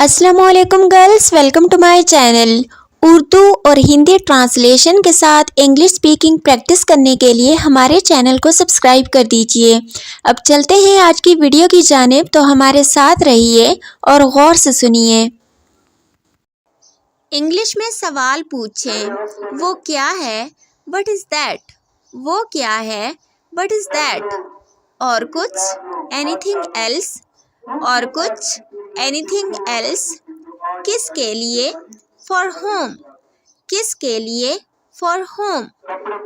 अस्सलामुअलैकुम girls, welcome to my channel. Urdu और Hindi translation के साथ इंग्लिश स्पीकिंग प्रैक्टिस करने के लिए हमारे चैनल को सब्सक्राइब कर दीजिए। अब चलते हैं आज की वीडियो की जानिब, तो हमारे साथ रहिए और गौर से सुनिए। इंग्लिश में सवाल पूछें। वो क्या है? What is that? वो क्या है? What is that? और कुछ? Anything else? और कुछ? Anything else? किसके लिए? For home? किसके लिए? For home?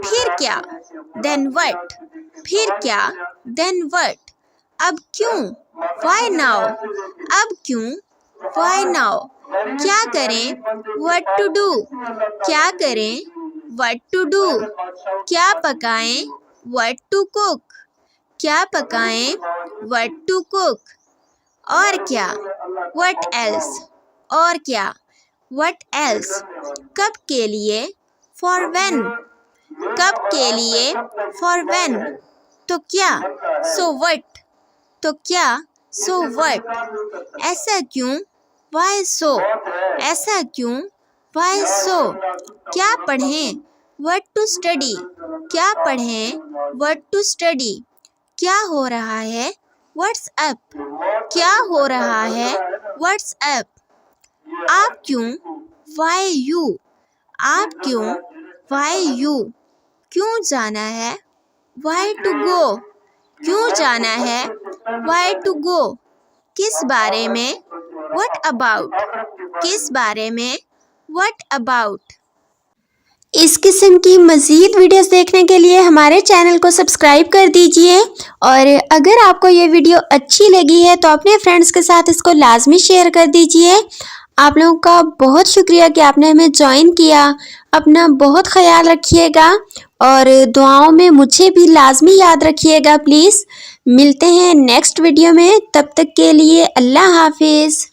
फिर क्या? Then what? फिर क्या? Then what? अब क्यों? Why now? अब क्यों? Why now? क्या करें? What to do? क्या करें? What to do? क्या पकाएं? What to cook? क्या पकाएं? What to cook? और क्या? What else? और क्या? What else? कब के लिए? For when? कब के लिए? For when? तो क्या? So what? तो क्या? So what? ऐसा क्यों? Why so? ऐसा क्यों? Why so? क्या पढ़ें? What to study? क्या पढ़ें? What to study? क्या हो रहा है? What's up? क्या हो रहा है? What's up? आप क्यों? Why you? आप क्यों? Why you? क्यों जाना है? Why to go? क्यों जाना है? व्हाई टू गो? किस बारे में? What about? किस बारे में? What about? इस किस्म की मज़ीद वीडियोस देखने के लिए हमारे चैनल को सब्सक्राइब कर दीजिए। और अगर आपको ये वीडियो अच्छी लगी है तो अपने फ्रेंड्स के साथ इसको लाजमी शेयर कर दीजिए। आप लोगों का बहुत शुक्रिया कि आपने हमें ज्वाइन किया। अपना बहुत ख्याल रखिएगा और दुआओं में मुझे भी लाजमी याद रखिएगा प्लीज़। मिलते हैं नेक्स्ट वीडियो में, तब तक के लिए अल्लाह हाफिज़।